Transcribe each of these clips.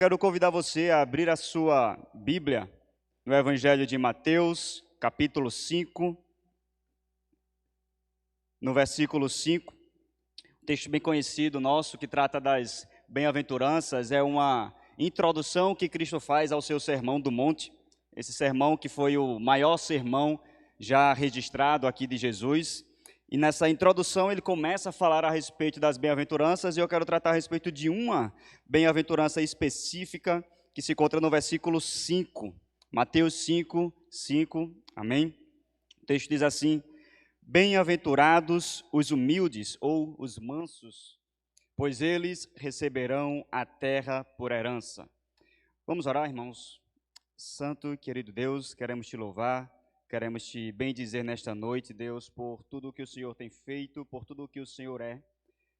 Quero convidar você a abrir a sua Bíblia no Evangelho de Mateus, capítulo 5, no versículo 5. Um texto bem conhecido nosso que trata das bem-aventuranças, é uma introdução que Cristo faz ao seu Sermão do Monte. Esse sermão que foi o maior sermão já registrado aqui de Jesus. E nessa introdução ele começa a falar a respeito das bem-aventuranças, e eu quero tratar a respeito de uma bem-aventurança específica que se encontra no versículo 5. Mateus 5, 5, amém? O texto diz assim: Bem-aventurados os humildes ou os mansos, pois eles receberão a terra por herança. Vamos orar, irmãos? Santo e querido Deus, queremos te louvar. Queremos te bendizer nesta noite, Deus, por tudo o que o Senhor tem feito, por tudo o que o Senhor é.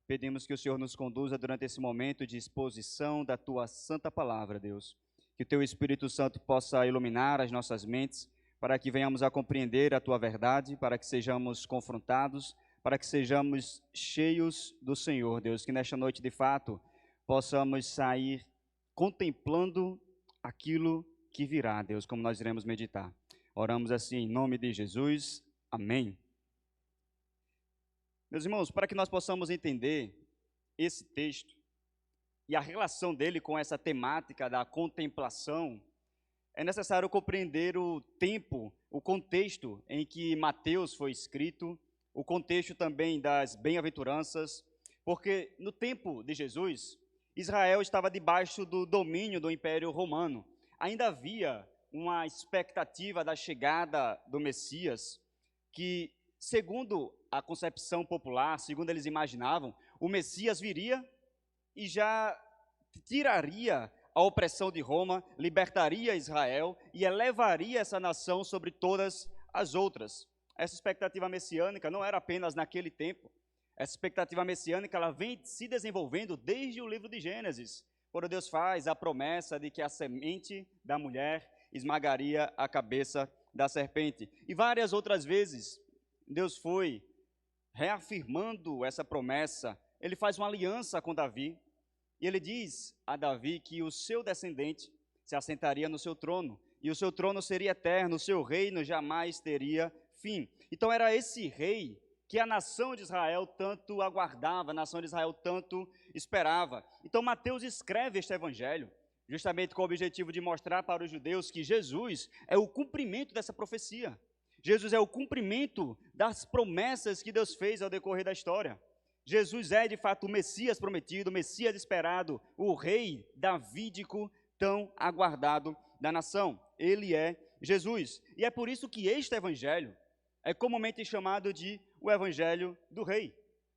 Pedimos que o Senhor nos conduza durante esse momento de exposição da Tua santa palavra, Deus. Que o Teu Espírito Santo possa iluminar as nossas mentes, para que venhamos a compreender a Tua verdade, para que sejamos confrontados, para que sejamos cheios do Senhor, Deus. Que nesta noite, de fato, possamos sair contemplando aquilo que virá, Deus, como nós iremos meditar. Oramos assim em nome de Jesus. Amém. Meus irmãos, para que nós possamos entender esse texto e a relação dele com essa temática da contemplação, é necessário compreender o tempo, o contexto em que Mateus foi escrito, o contexto também das bem-aventuranças, porque no tempo de Jesus, Israel estava debaixo do domínio do Império Romano. Ainda havia uma expectativa da chegada do Messias, que, segundo a concepção popular, segundo eles imaginavam, o Messias viria e já tiraria a opressão de Roma, libertaria Israel e elevaria essa nação sobre todas as outras. Essa expectativa messiânica não era apenas naquele tempo. Essa expectativa messiânica ela vem se desenvolvendo desde o livro de Gênesis, quando Deus faz a promessa de que a semente da mulher esmagaria a cabeça da serpente. E várias outras vezes, Deus foi reafirmando essa promessa. Ele faz uma aliança com Davi, e ele diz a Davi que o seu descendente se assentaria no seu trono, e o seu trono seria eterno, o seu reino jamais teria fim. Então era esse rei que a nação de Israel tanto aguardava, a nação de Israel tanto esperava. Então Mateus escreve este evangelho, justamente com o objetivo de mostrar para os judeus que Jesus é o cumprimento dessa profecia. Jesus é o cumprimento das promessas que Deus fez ao decorrer da história. Jesus é, de fato, o Messias prometido, o Messias esperado, o rei davídico tão aguardado da nação. Ele é Jesus. E é por isso que este evangelho é comumente chamado de o evangelho do rei,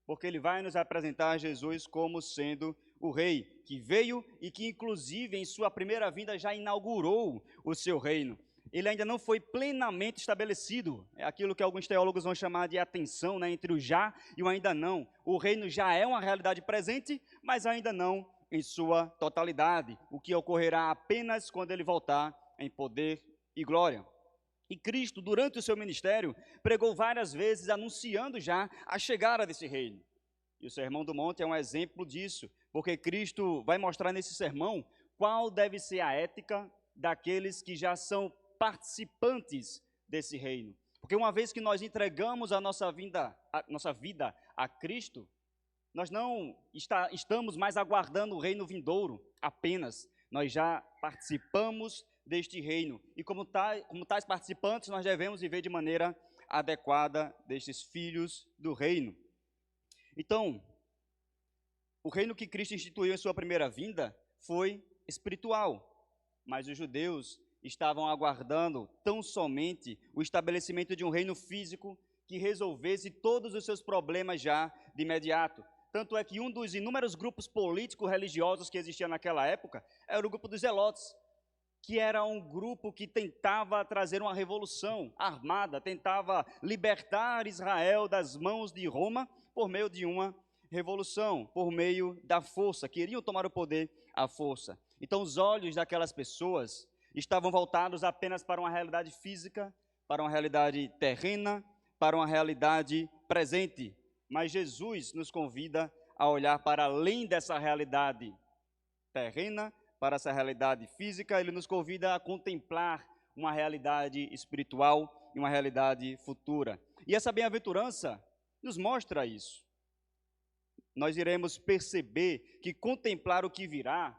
porque ele vai nos apresentar Jesus como sendo o rei que veio e que, inclusive, em sua primeira vinda já inaugurou o seu reino. Ele ainda não foi plenamente estabelecido, é aquilo que alguns teólogos vão chamar de a tensão, né, entre o já e o ainda não. O reino já é uma realidade presente, mas ainda não em sua totalidade, o que ocorrerá apenas quando ele voltar em poder e glória. E Cristo, durante o seu ministério, pregou várias vezes anunciando já a chegada desse reino. E o Sermão do Monte é um exemplo disso, porque Cristo vai mostrar nesse sermão qual deve ser a ética daqueles que já são participantes desse reino. Porque uma vez que nós entregamos a nossa vida a Cristo, nós não estamos mais aguardando o reino vindouro apenas, nós já participamos deste reino. E como tais participantes, nós devemos viver de maneira adequada destes filhos do reino. Então, o reino que Cristo instituiu em sua primeira vinda foi espiritual, mas os judeus estavam aguardando tão somente o estabelecimento de um reino físico que resolvesse todos os seus problemas já de imediato. Tanto é que um dos inúmeros grupos políticos religiosos que existia naquela época era o grupo dos Zelotes, que era um grupo que tentava trazer uma revolução armada, tentava libertar Israel das mãos de Roma por meio de uma revolução, por meio da força, queriam tomar o poder à força. Então os olhos daquelas pessoas estavam voltados apenas para uma realidade física, para uma realidade terrena, para uma realidade presente. Mas Jesus nos convida a olhar para além dessa realidade terrena, para essa realidade física, ele nos convida a contemplar uma realidade espiritual e uma realidade futura. E essa bem-aventurança nos mostra isso. Nós iremos perceber que contemplar o que virá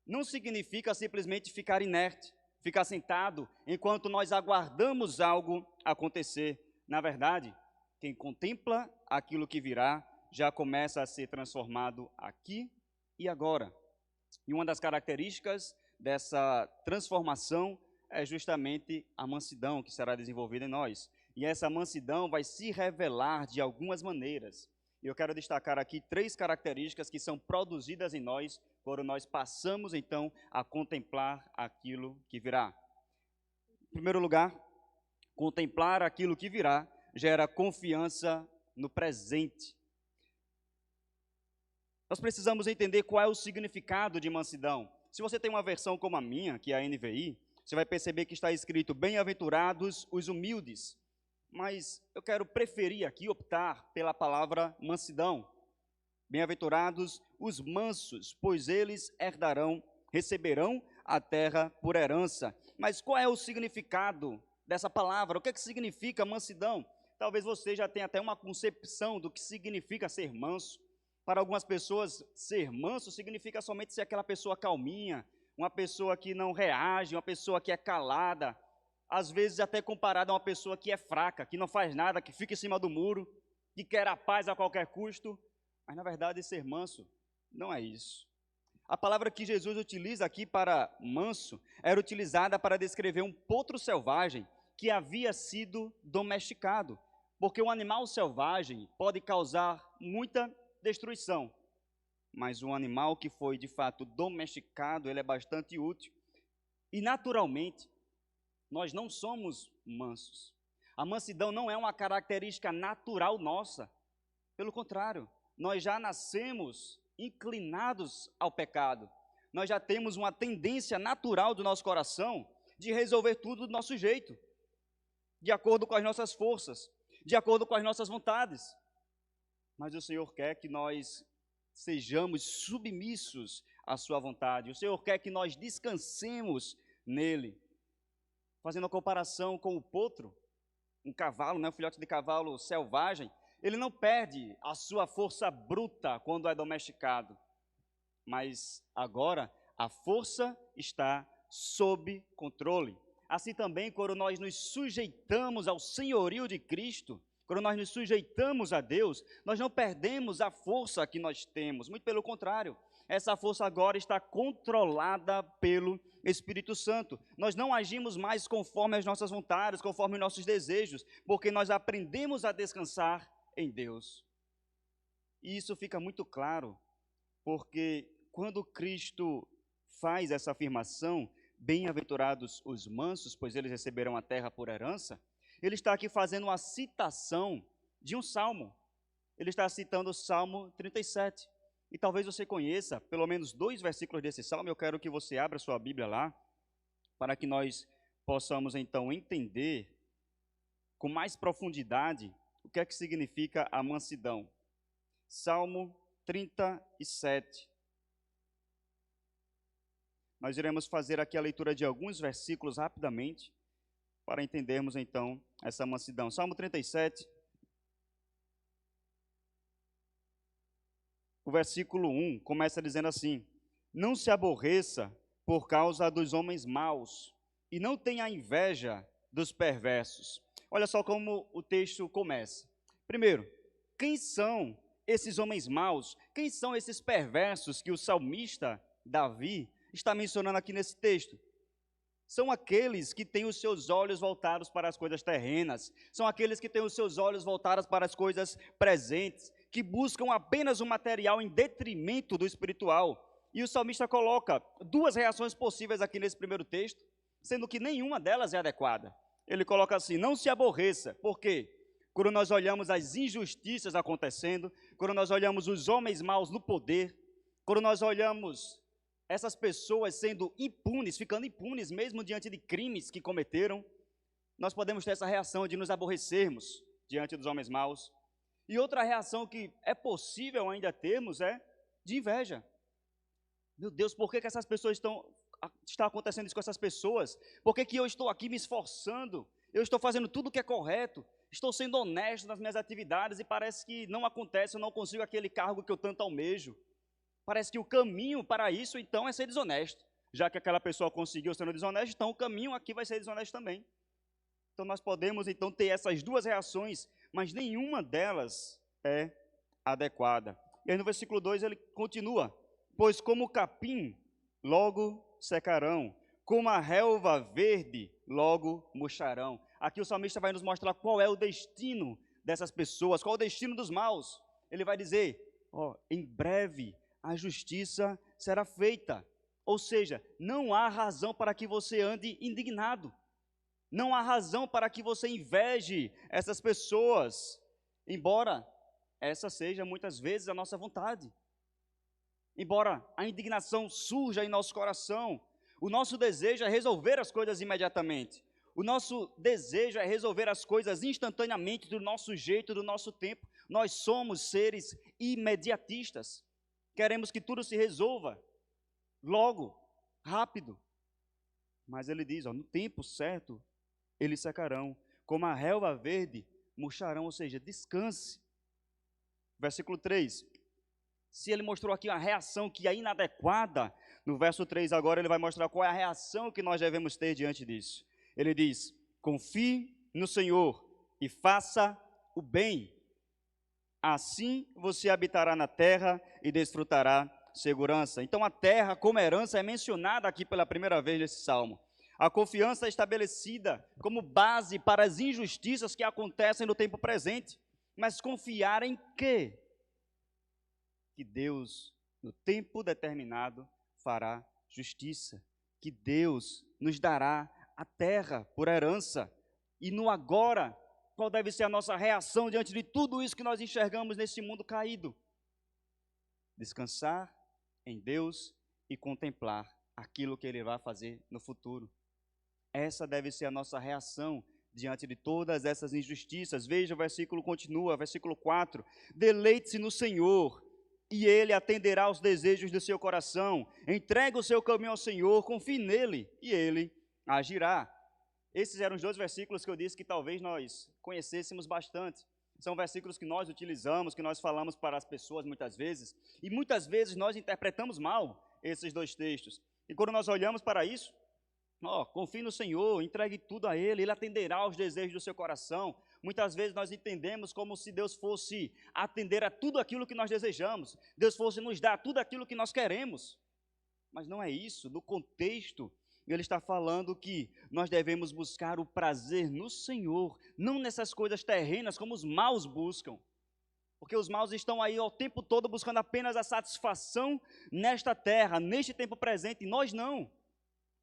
não significa simplesmente ficar inerte, ficar sentado enquanto nós aguardamos algo acontecer. Na verdade, quem contempla aquilo que virá já começa a ser transformado aqui e agora. E uma das características dessa transformação é justamente a mansidão que será desenvolvida em nós. E essa mansidão vai se revelar de algumas maneiras. E eu quero destacar aqui 3 características que são produzidas em nós quando nós passamos, então, a contemplar aquilo que virá. Em primeiro lugar, contemplar aquilo que virá gera confiança no presente. Nós precisamos entender qual é o significado de mansidão. Se você tem uma versão como a minha, que é a NVI, você vai perceber que está escrito: bem-aventurados os humildes. Mas eu quero preferir aqui, optar pela palavra mansidão. Bem-aventurados os mansos, pois eles receberão a terra por herança. Mas qual é o significado dessa palavra? O que é que significa mansidão? Talvez você já tenha até uma concepção do que significa ser manso. Para algumas pessoas, ser manso significa somente ser aquela pessoa calminha, uma pessoa que não reage, uma pessoa que é calada, às vezes até comparada a uma pessoa que é fraca, que não faz nada, que fica em cima do muro, que quer a paz a qualquer custo. Mas, na verdade, ser manso não é isso. A palavra que Jesus utiliza aqui para manso era utilizada para descrever um potro selvagem que havia sido domesticado, porque um animal selvagem pode causar muita destruição, mas um animal que foi, de fato, domesticado, ele é bastante útil. E, naturalmente, nós não somos mansos. A mansidão não é uma característica natural nossa. Pelo contrário, nós já nascemos inclinados ao pecado. Nós já temos uma tendência natural do nosso coração de resolver tudo do nosso jeito, de acordo com as nossas forças, de acordo com as nossas vontades. Mas o Senhor quer que nós sejamos submissos à sua vontade. O Senhor quer que nós descansemos nele. Fazendo a comparação com o potro, um cavalo, um filhote de cavalo selvagem, ele não perde a sua força bruta quando é domesticado, mas agora a força está sob controle. Assim também, quando nós nos sujeitamos ao senhorio de Cristo, quando nós nos sujeitamos a Deus, nós não perdemos a força que nós temos, muito pelo contrário, essa força agora está controlada pelo Espírito Santo. Nós não agimos mais conforme as nossas vontades, conforme os nossos desejos, porque nós aprendemos a descansar em Deus. E isso fica muito claro, porque quando Cristo faz essa afirmação, bem-aventurados os mansos, pois eles receberão a terra por herança, ele está aqui fazendo uma citação de um salmo. Ele está citando o Salmo 37. E talvez você conheça pelo menos 2 versículos desse salmo. Eu quero que você abra sua Bíblia lá, para que nós possamos então entender com mais profundidade o que é que significa a mansidão. Salmo 37. Nós iremos fazer aqui a leitura de alguns versículos rapidamente, para entendermos então essa mansidão. Salmo 37, o versículo 1 começa dizendo assim: não se aborreça por causa dos homens maus, e não tenha inveja dos perversos. Olha só como o texto começa. Primeiro, quem são esses homens maus? Quem são esses perversos que o salmista Davi está mencionando aqui nesse texto? São aqueles que têm os seus olhos voltados para as coisas terrenas, são aqueles que têm os seus olhos voltados para as coisas presentes, que buscam apenas o material em detrimento do espiritual. E o salmista coloca 2 reações possíveis aqui nesse primeiro texto, sendo que nenhuma delas é adequada. Ele coloca assim: não se aborreça. Por quê? Quando nós olhamos as injustiças acontecendo, quando nós olhamos os homens maus no poder, quando nós olhamos essas pessoas sendo impunes, ficando impunes mesmo diante de crimes que cometeram, nós podemos ter essa reação de nos aborrecermos diante dos homens maus. E outra reação que é possível ainda termos é de inveja. Meu Deus, por que essas pessoas está acontecendo isso com essas pessoas? Por que eu estou aqui me esforçando? Eu estou fazendo tudo o que é correto, estou sendo honesto nas minhas atividades e parece que não acontece, eu não consigo aquele cargo que eu tanto almejo. Parece que o caminho para isso, então, é ser desonesto. Já que aquela pessoa conseguiu sendo desonesta, então o caminho aqui vai ser desonesto também. Então nós podemos, então, ter essas duas reações, mas nenhuma delas é adequada. E aí no versículo 2 ele continua: pois como o capim, logo secarão, como a relva verde, logo murcharão. Aqui o salmista vai nos mostrar qual é o destino dessas pessoas, qual é o destino dos maus. Ele vai dizer, em breve a justiça será feita. Ou seja, não há razão para que você ande indignado. Não há razão para que você inveje essas pessoas, embora essa seja muitas vezes a nossa vontade. Embora a indignação surja em nosso coração, o nosso desejo é resolver as coisas imediatamente. O nosso desejo é resolver as coisas instantaneamente, do nosso jeito, do nosso tempo. Nós somos seres imediatistas. Queremos que tudo se resolva logo, rápido. Mas ele diz, no tempo certo, eles secarão. Como a relva verde, murcharão, ou seja, descanse. Versículo 3. Se ele mostrou aqui uma reação que é inadequada, no verso 3 agora ele vai mostrar qual é a reação que nós devemos ter diante disso. Ele diz, confie no Senhor e faça o bem. Assim você habitará na terra e desfrutará segurança. Então a terra como herança é mencionada aqui pela primeira vez nesse salmo. A confiança é estabelecida como base para as injustiças que acontecem no tempo presente. Mas confiar em quê? Que Deus, no tempo determinado, fará justiça. Que Deus nos dará a terra por herança. E no agora, qual deve ser a nossa reação diante de tudo isso que nós enxergamos nesse mundo caído? Descansar em Deus e contemplar aquilo que Ele vai fazer no futuro. Essa deve ser a nossa reação diante de todas essas injustiças. Veja, o versículo continua, versículo 4. Deleite-se no Senhor, e Ele atenderá aos desejos do seu coração. Entregue o seu caminho ao Senhor, confie nele, e Ele agirá. Esses eram os dois versículos que eu disse que talvez nós conhecêssemos bastante. São versículos que nós utilizamos, que nós falamos para as pessoas muitas vezes, e muitas vezes nós interpretamos mal esses dois textos. E quando nós olhamos para isso, confie no Senhor, entregue tudo a Ele, Ele atenderá aos desejos do seu coração. Muitas vezes nós entendemos como se Deus fosse atender a tudo aquilo que nós desejamos, Deus fosse nos dar tudo aquilo que nós queremos. Mas não é isso. No contexto, Ele está falando que nós devemos buscar o prazer no Senhor, não nessas coisas terrenas como os maus buscam. Porque os maus estão aí o tempo todo buscando apenas a satisfação nesta terra, neste tempo presente, e nós não.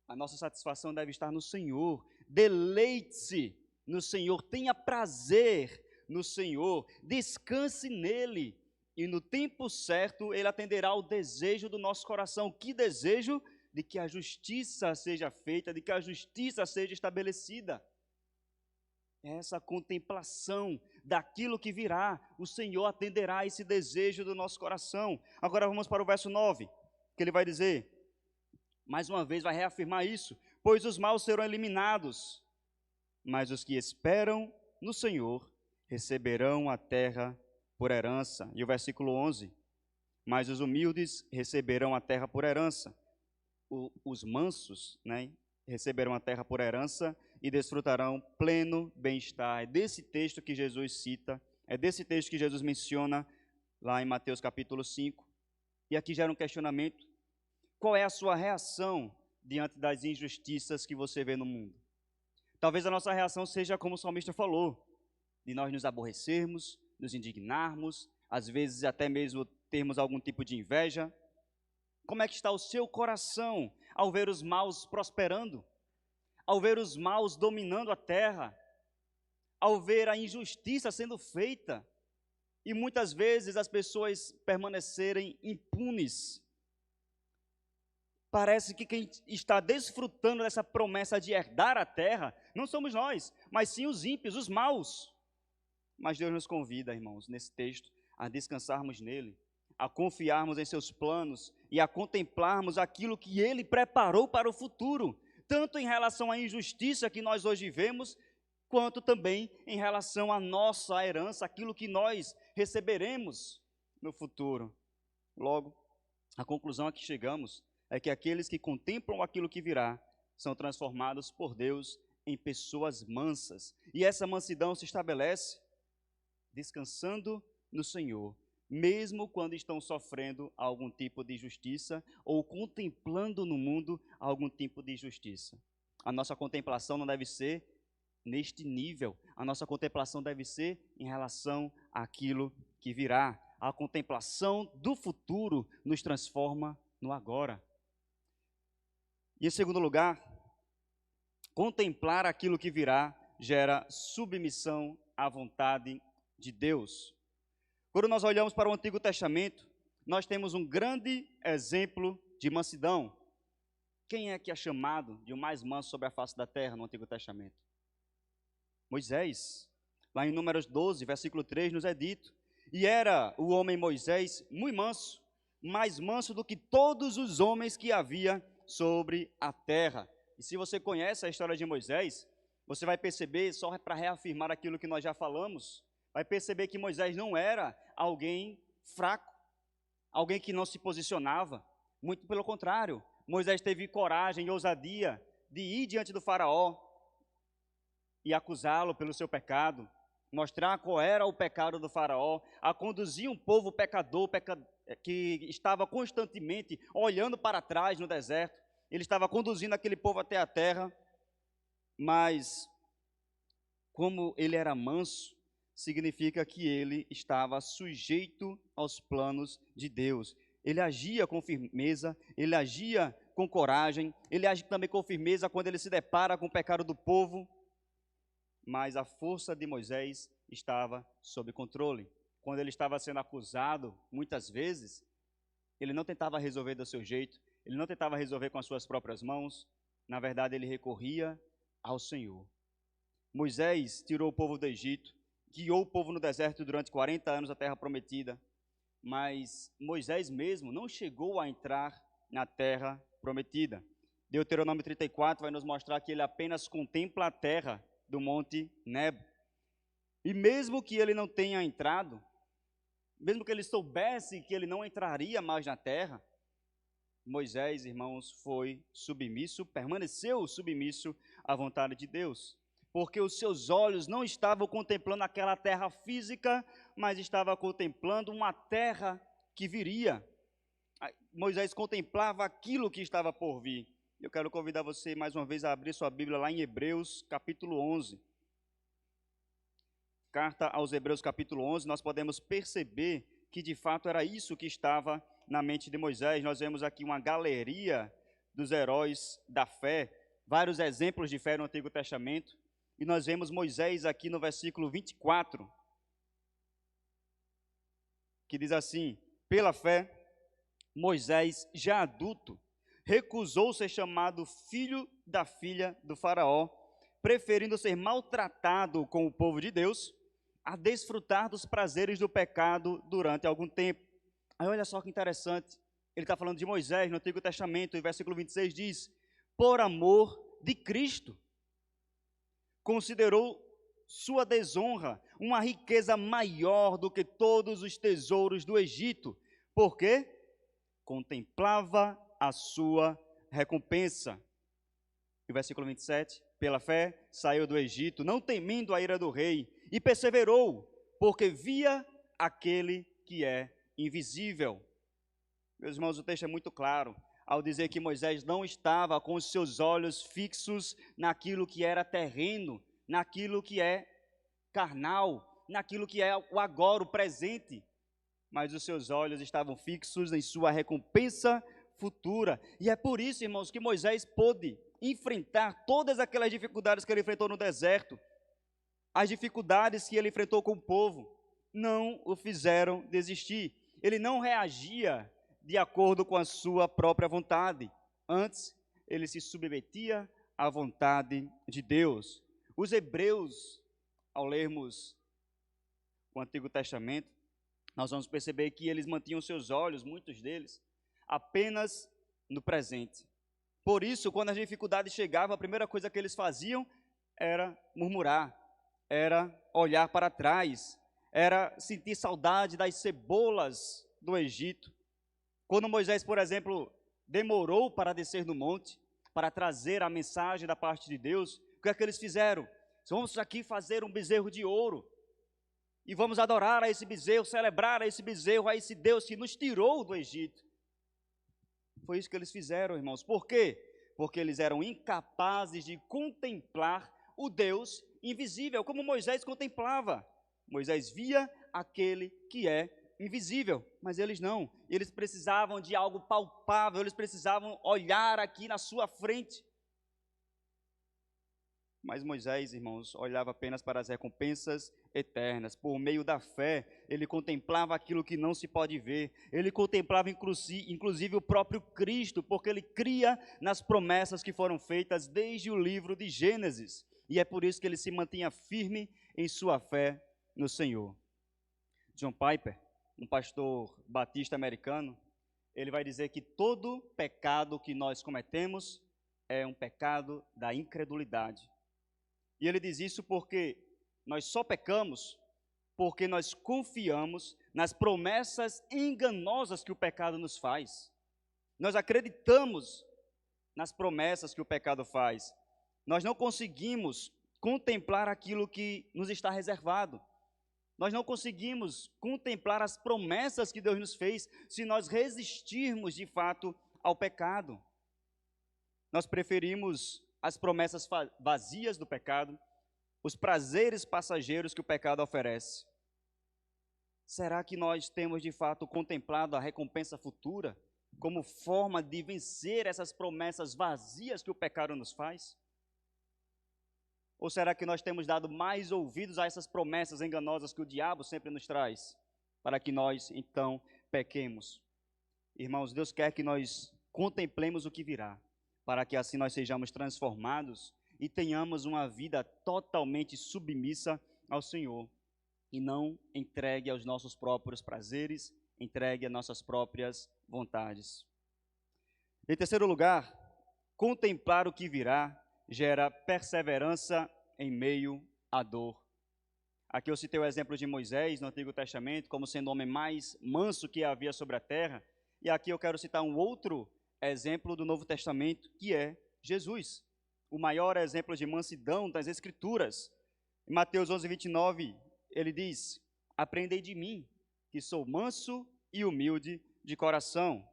A nossa satisfação deve estar no Senhor. Deleite-se no Senhor, tenha prazer no Senhor, descanse nele, e no tempo certo Ele atenderá ao desejo do nosso coração. Que desejo? De que a justiça seja feita, de que a justiça seja estabelecida. Essa contemplação daquilo que virá, o Senhor atenderá a esse desejo do nosso coração. Agora vamos para o verso 9, que ele vai dizer, mais uma vez vai reafirmar isso, pois os maus serão eliminados, mas os que esperam no Senhor receberão a terra por herança. E o versículo 11, mas os humildes receberão a terra por herança. Os mansos, receberão a terra por herança e desfrutarão pleno bem-estar. É desse texto que Jesus cita, é desse texto que Jesus menciona lá em Mateus capítulo 5. E aqui gera um questionamento. Qual é a sua reação diante das injustiças que você vê no mundo? Talvez a nossa reação seja como o salmista falou, de nós nos aborrecermos, nos indignarmos, às vezes até mesmo termos algum tipo de inveja. Como é que está o seu coração ao ver os maus prosperando? Ao ver os maus dominando a terra? Ao ver a injustiça sendo feita? E muitas vezes as pessoas permanecerem impunes. Parece que quem está desfrutando dessa promessa de herdar a terra, não somos nós, mas sim os ímpios, os maus. Mas Deus nos convida, irmãos, nesse texto, a descansarmos nele, a confiarmos em seus planos, e a contemplarmos aquilo que Ele preparou para o futuro, tanto em relação à injustiça que nós hoje vivemos, quanto também em relação à nossa herança, aquilo que nós receberemos no futuro. Logo, a conclusão a que chegamos é que aqueles que contemplam aquilo que virá são transformados por Deus em pessoas mansas. E essa mansidão se estabelece descansando no Senhor, mesmo quando estão sofrendo algum tipo de injustiça ou contemplando no mundo algum tipo de injustiça. A nossa contemplação não deve ser neste nível, a nossa contemplação deve ser em relação àquilo que virá. A contemplação do futuro nos transforma no agora. E em segundo lugar, contemplar aquilo que virá gera submissão à vontade de Deus. Quando nós olhamos para o Antigo Testamento, nós temos um grande exemplo de mansidão. Quem é que é chamado de o mais manso sobre a face da terra no Antigo Testamento? Moisés. Lá em Números 12, versículo 3, nos é dito: e era o homem Moisés muito manso, mais manso do que todos os homens que havia sobre a terra. E se você conhece a história de Moisés, você vai perceber, só para reafirmar aquilo que nós já falamos, vai perceber que Moisés não era alguém fraco, alguém que não se posicionava. Muito pelo contrário, Moisés teve coragem e ousadia de ir diante do faraó e acusá-lo pelo seu pecado, mostrar qual era o pecado do faraó, a conduzir um povo pecador, que estava constantemente olhando para trás no deserto. Ele estava conduzindo aquele povo até a terra, mas como ele era manso, significa que ele estava sujeito aos planos de Deus. Ele agia com firmeza, ele agia com coragem, ele age também com firmeza quando ele se depara com o pecado do povo, mas a força de Moisés estava sob controle. Quando ele estava sendo acusado, muitas vezes, ele não tentava resolver do seu jeito, ele não tentava resolver com as suas próprias mãos, na verdade ele recorria ao Senhor. Moisés tirou o povo do Egito, guiou o povo no deserto durante 40 anos, a terra prometida, mas Moisés mesmo não chegou a entrar na terra prometida. Deuteronômio 34 vai nos mostrar que ele apenas contempla a terra do monte Nebo. E mesmo que ele não tenha entrado, mesmo que ele soubesse que ele não entraria mais na terra, Moisés, irmãos, foi submisso, permaneceu submisso à vontade de Deus, porque os seus olhos não estavam contemplando aquela terra física, mas estava contemplando uma terra que viria. Moisés contemplava aquilo que estava por vir. Eu quero convidar você mais uma vez a abrir sua Bíblia lá em Hebreus, capítulo 11. Carta aos Hebreus, capítulo 11, nós podemos perceber que de fato era isso que estava na mente de Moisés. Nós vemos aqui uma galeria dos heróis da fé, vários exemplos de fé no Antigo Testamento, e nós vemos Moisés aqui no versículo 24, que diz assim: pela fé, Moisés, já adulto, recusou ser chamado filho da filha do faraó, preferindo ser maltratado com o povo de Deus, a desfrutar dos prazeres do pecado durante algum tempo. Aí olha só que interessante, ele está falando de Moisés no Antigo Testamento, e versículo 26 diz: por amor de Cristo, considerou sua desonra uma riqueza maior do que todos os tesouros do Egito, porque contemplava a sua recompensa. E o versículo 27, pela fé saiu do Egito, não temendo a ira do rei, e perseverou, porque via aquele que é invisível. Meus irmãos, o texto é muito claro, ao dizer que Moisés não estava com os seus olhos fixos naquilo que era terreno, naquilo que é carnal, naquilo que é o agora, o presente, mas os seus olhos estavam fixos em sua recompensa futura. E é por isso, irmãos, que Moisés pôde enfrentar todas aquelas dificuldades que ele enfrentou no deserto. As dificuldades que ele enfrentou com o povo não o fizeram desistir. Ele não reagia de acordo com a sua própria vontade. Antes, ele se submetia à vontade de Deus. Os hebreus, ao lermos o Antigo Testamento, nós vamos perceber que eles mantinham seus olhos, muitos deles, apenas no presente. Por isso, quando as dificuldades chegavam, a primeira coisa que eles faziam era murmurar, era olhar para trás, era sentir saudade das cebolas do Egito. Quando Moisés, por exemplo, demorou para descer no monte, para trazer a mensagem da parte de Deus, o que é que eles fizeram? Vamos aqui fazer um bezerro de ouro, e vamos adorar a esse bezerro, celebrar a esse bezerro, a esse Deus que nos tirou do Egito. Foi isso que eles fizeram, irmãos. Por quê? Porque eles eram incapazes de contemplar o Deus invisível, como Moisés contemplava. Moisés via aquele que é invisível, mas eles não. Eles precisavam de algo palpável, eles precisavam olhar aqui na sua frente. Mas Moisés, irmãos, olhava apenas para as recompensas eternas. Por meio da fé, ele contemplava aquilo que não se pode ver. Ele contemplava inclusive o próprio Cristo, porque ele cria nas promessas que foram feitas desde o livro de Gênesis. E é por isso que ele se mantinha firme em sua fé no Senhor. John Piper, um pastor batista americano, ele vai dizer que todo pecado que nós cometemos é um pecado da incredulidade. E ele diz isso porque nós só pecamos porque nós confiamos nas promessas enganosas que o pecado nos faz. Nós acreditamos nas promessas que o pecado faz. Nós não conseguimos contemplar aquilo que nos está reservado. Nós não conseguimos contemplar as promessas que Deus nos fez se nós resistirmos de fato ao pecado. Nós preferimos as promessas vazias do pecado, os prazeres passageiros que o pecado oferece. Será que nós temos de fato contemplado a recompensa futura como forma de vencer essas promessas vazias que o pecado nos faz? Ou será que nós temos dado mais ouvidos a essas promessas enganosas que o diabo sempre nos traz, para que nós então pequemos? Irmãos, Deus quer que nós contemplemos o que virá, para que assim nós sejamos transformados e tenhamos uma vida totalmente submissa ao Senhor, e não entregue aos nossos próprios prazeres, entregue às nossas próprias vontades. Em terceiro lugar, contemplar o que virá gera perseverança em meio à dor. Aqui eu citei o exemplo de Moisés no Antigo Testamento, como sendo o homem mais manso que havia sobre a terra, e aqui eu quero citar um outro exemplo do Novo Testamento, que é Jesus, o maior exemplo de mansidão das Escrituras. Em Mateus 11:29, ele diz: aprendei de mim, que sou manso e humilde de coração.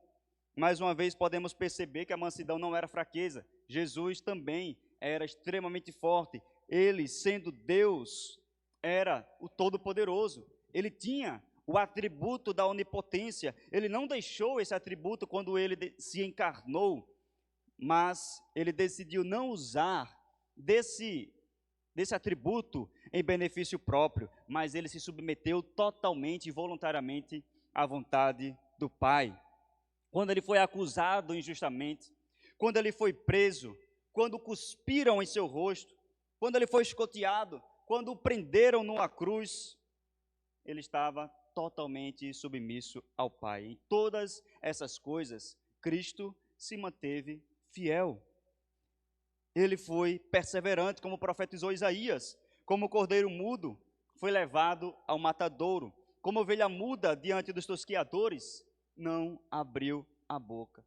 Mais uma vez podemos perceber que a mansidão não era fraqueza. Jesus também era extremamente forte. Ele, sendo Deus, era o Todo-Poderoso. Ele tinha o atributo da onipotência. Ele não deixou esse atributo quando ele se encarnou, mas ele decidiu não usar desse atributo em benefício próprio, mas ele se submeteu totalmente e voluntariamente à vontade do Pai. Quando ele foi acusado injustamente, quando ele foi preso, quando cuspiram em seu rosto, quando ele foi escoteado, quando o prenderam numa cruz, ele estava totalmente submisso ao Pai. Em todas essas coisas, Cristo se manteve fiel. Ele foi perseverante, como profetizou Isaías, como o cordeiro mudo foi levado ao matadouro, como ovelha muda diante dos tosquiadores, não abriu a boca.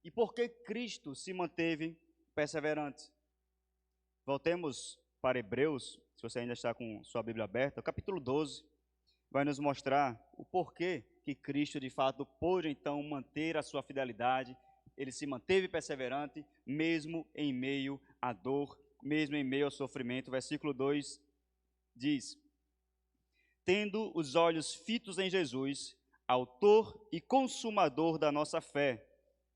E por que Cristo se manteve perseverante? Voltemos para Hebreus, se você ainda está com sua Bíblia aberta, o capítulo 12, vai nos mostrar o porquê que Cristo de fato pôde então manter a sua fidelidade. Ele se manteve perseverante, mesmo em meio à dor, mesmo em meio ao sofrimento. Versículo 2 diz: tendo os olhos fitos em Jesus, autor e consumador da nossa fé,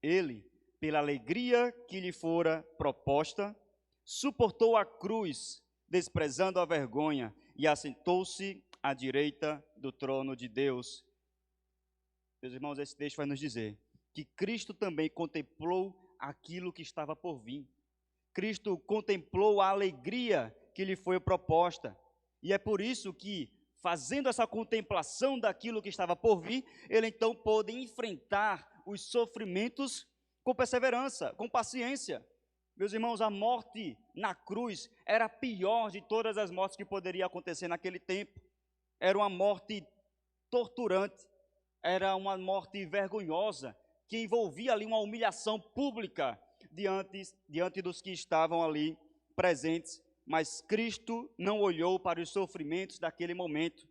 ele, pela alegria que lhe fora proposta, suportou a cruz, desprezando a vergonha, e assentou-se à direita do trono de Deus. Meus irmãos, esse texto vai nos dizer que Cristo também contemplou aquilo que estava por vir. Cristo contemplou a alegria que lhe foi proposta. E é por isso que, fazendo essa contemplação daquilo que estava por vir, ele então pôde enfrentar os sofrimentos com perseverança, com paciência. Meus irmãos, a morte na cruz era a pior de todas as mortes que poderia acontecer naquele tempo. Era uma morte torturante, era uma morte vergonhosa, que envolvia ali uma humilhação pública diante dos que estavam ali presentes. Mas Cristo não olhou para os sofrimentos daquele momento,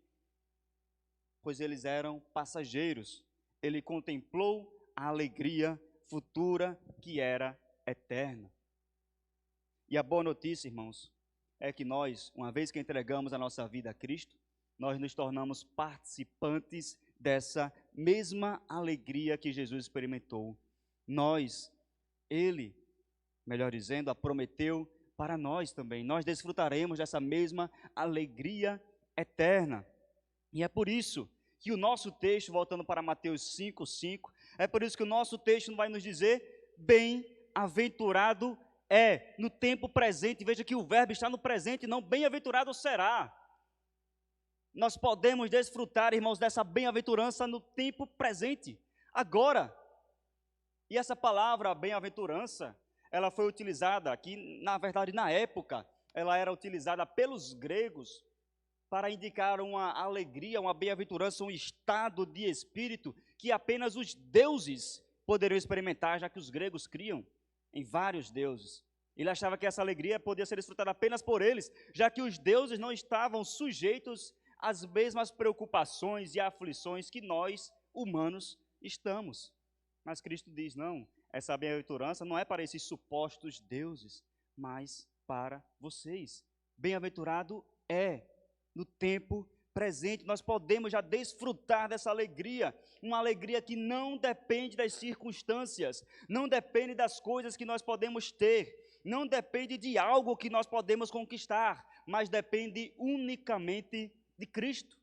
pois eles eram passageiros. Ele contemplou a alegria futura que era eterna. E a boa notícia, irmãos, é que nós, uma vez que entregamos a nossa vida a Cristo, nós nos tornamos participantes dessa mesma alegria que Jesus experimentou. Ele, melhor dizendo, a prometeu para nós também. Nós desfrutaremos dessa mesma alegria eterna. E é por isso que o nosso texto, voltando para Mateus 5:5, é por isso que o nosso texto vai nos dizer: bem-aventurado é, no tempo presente. Veja que o verbo está no presente, não bem-aventurado será. Nós podemos desfrutar, irmãos, dessa bem-aventurança no tempo presente, agora. E essa palavra bem-aventurança, ela foi utilizada aqui, na verdade, na época, ela era utilizada pelos gregos para indicar uma alegria, uma bem-aventurança, um estado de espírito que apenas os deuses poderiam experimentar, já que os gregos criam em vários deuses. Ele achava que essa alegria podia ser desfrutada apenas por eles, já que os deuses não estavam sujeitos às mesmas preocupações e aflições que nós, humanos, estamos. Mas Cristo diz: não, essa bem-aventurança não é para esses supostos deuses, mas para vocês. Bem-aventurado é, no tempo presente, nós podemos já desfrutar dessa alegria, uma alegria que não depende das circunstâncias, não depende das coisas que nós podemos ter, não depende de algo que nós podemos conquistar, mas depende unicamente de Cristo.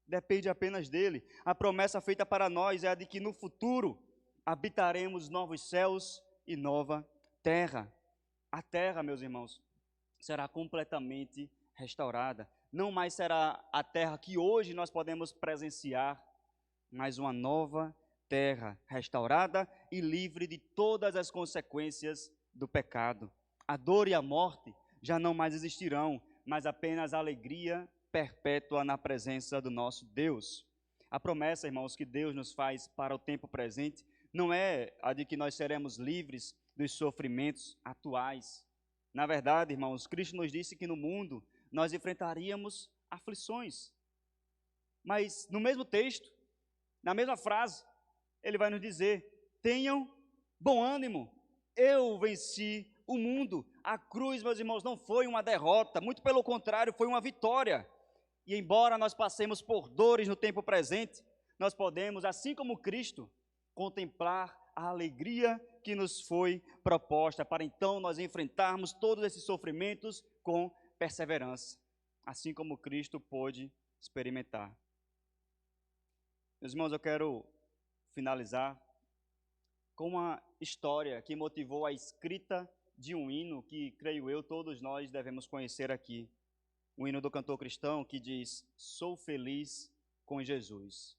Depende apenas dele. A promessa feita para nós é a de que no futuro habitaremos novos céus e nova terra. A terra, meus irmãos, será completamente restaurada. Não mais será a terra que hoje nós podemos presenciar, mas uma nova terra restaurada e livre de todas as consequências do pecado. A dor e a morte já não mais existirão, mas apenas a alegria perpétua na presença do nosso Deus. A promessa, irmãos, que Deus nos faz para o tempo presente não é a de que nós seremos livres dos sofrimentos atuais. Na verdade, irmãos, Cristo nos disse que no mundo nós enfrentaríamos aflições. Mas no mesmo texto, na mesma frase, ele vai nos dizer: tenham bom ânimo, eu venci o mundo. A cruz, meus irmãos, não foi uma derrota, muito pelo contrário, foi uma vitória. E embora nós passemos por dores no tempo presente, nós podemos, assim como Cristo, contemplar a alegria que nos foi proposta, para então nós enfrentarmos todos esses sofrimentos com perseverança, assim como Cristo pôde experimentar. Meus irmãos, eu quero finalizar com uma história que motivou a escrita de um hino que, creio eu, todos nós devemos conhecer aqui. Um hino do cantor cristão que diz: sou feliz com Jesus.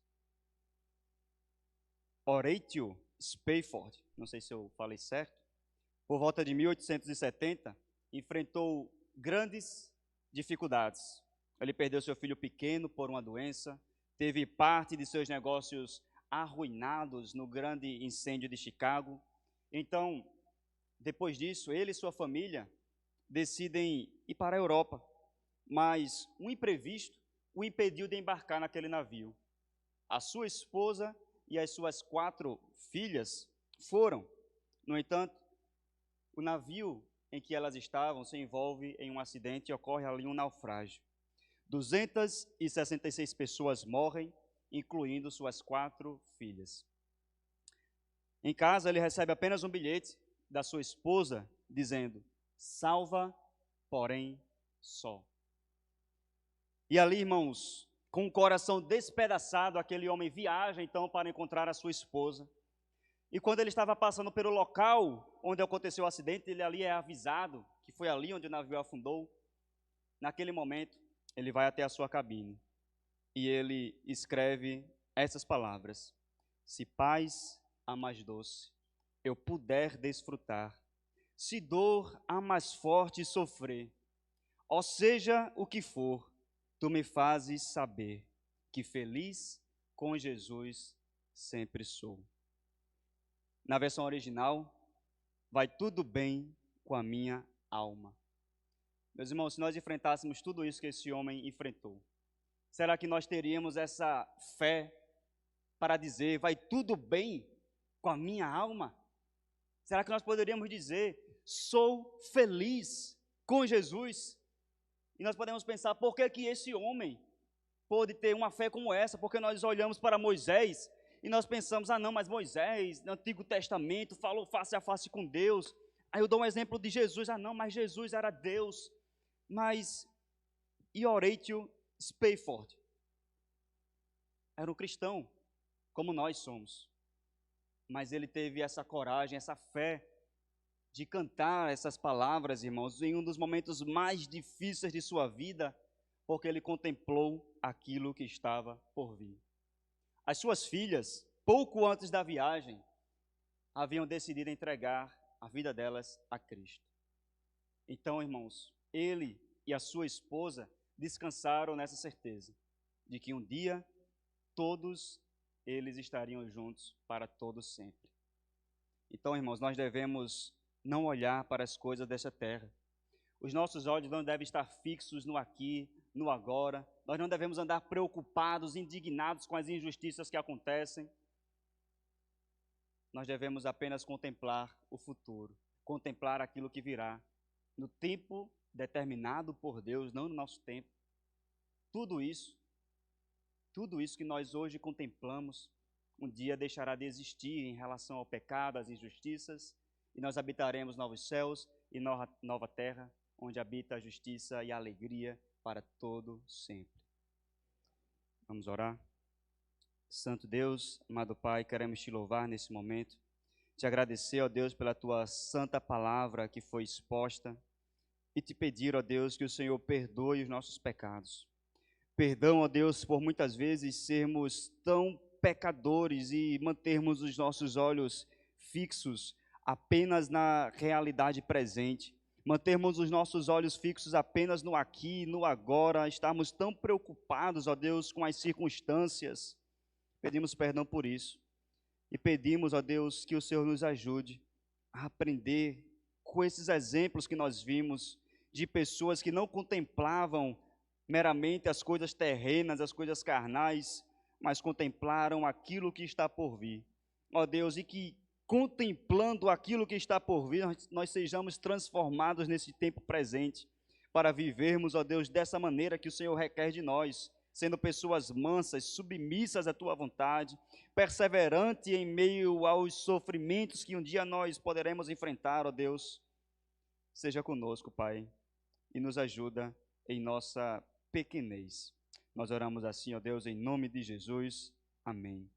Horatio Spafford, não sei se eu falei certo, por volta de 1870, enfrentou grandes dificuldades. Ele perdeu seu filho pequeno por uma doença, teve parte de seus negócios arruinados no grande incêndio de Chicago. Então, depois disso, ele e sua família decidem ir para a Europa, mas um imprevisto o impediu de embarcar naquele navio. A sua esposa e as suas 4 filhas foram. No entanto, o navio em que elas estavam se envolve em um acidente e ocorre ali um naufrágio. 266 pessoas morrem, incluindo suas 4 filhas. Em casa, ele recebe apenas um bilhete da sua esposa, dizendo: salva, porém só. E ali, irmãos, com o coração despedaçado, aquele homem viaja então para encontrar a sua esposa. E quando ele estava passando pelo local onde aconteceu o acidente, ele ali é avisado que foi ali onde o navio afundou. Naquele momento, ele vai até a sua cabine e ele escreve essas palavras: se paz a mais doce eu puder desfrutar, se dor a mais forte sofrer, ou seja o que for, tu me fazes saber que feliz com Jesus sempre sou. Na versão original, vai tudo bem com a minha alma. Meus irmãos, se nós enfrentássemos tudo isso que esse homem enfrentou, será que nós teríamos essa fé para dizer, vai tudo bem com a minha alma? Será que nós poderíamos dizer, sou feliz com Jesus? E nós podemos pensar, por que que esse homem pôde ter uma fé como essa? Porque nós olhamos para Moisés e nós pensamos, não, mas Moisés, no Antigo Testamento, falou face a face com Deus. Aí eu dou um exemplo de Jesus, não, mas Jesus era Deus. Mas, e Horatio Spafford? Era um cristão, como nós somos. Mas ele teve essa coragem, essa fé de cantar essas palavras, irmãos, em um dos momentos mais difíceis de sua vida, porque ele contemplou aquilo que estava por vir. As suas filhas, pouco antes da viagem, haviam decidido entregar a vida delas a Cristo. Então, irmãos, ele e a sua esposa descansaram nessa certeza de que um dia todos eles estariam juntos para todo sempre. Então, irmãos, nós devemos não olhar para as coisas dessa terra. Os nossos olhos não devem estar fixos no aqui, no agora. Nós não devemos andar preocupados, indignados com as injustiças que acontecem. Nós devemos apenas contemplar o futuro, contemplar aquilo que virá, no tempo determinado por Deus, não no nosso tempo. Tudo isso que nós hoje contemplamos, um dia deixará de existir em relação ao pecado, às injustiças, e nós habitaremos novos céus e nova terra, onde habita a justiça e a alegria para todo sempre. Vamos orar? Santo Deus, amado Pai, queremos te louvar nesse momento, te agradecer, ó Deus, pela tua santa palavra que foi exposta e te pedir, ó Deus, que o Senhor perdoe os nossos pecados. Perdão, ó Deus, por muitas vezes sermos tão pecadores e mantermos os nossos olhos fixos apenas na realidade presente, mantermos os nossos olhos fixos apenas no aqui e no agora, estarmos tão preocupados, ó Deus, com as circunstâncias. Pedimos perdão por isso e pedimos, ó Deus, que o Senhor nos ajude a aprender com esses exemplos que nós vimos de pessoas que não contemplavam meramente as coisas terrenas, as coisas carnais, mas contemplaram aquilo que está por vir. Ó Deus, e que contemplando aquilo que está por vir, nós sejamos transformados nesse tempo presente, para vivermos, ó Deus, dessa maneira que o Senhor requer de nós, sendo pessoas mansas, submissas à Tua vontade, perseverante em meio aos sofrimentos que um dia nós poderemos enfrentar, ó Deus. Seja conosco, Pai, e nos ajuda em nossa pequenez. Nós oramos assim, ó Deus, em nome de Jesus. Amém.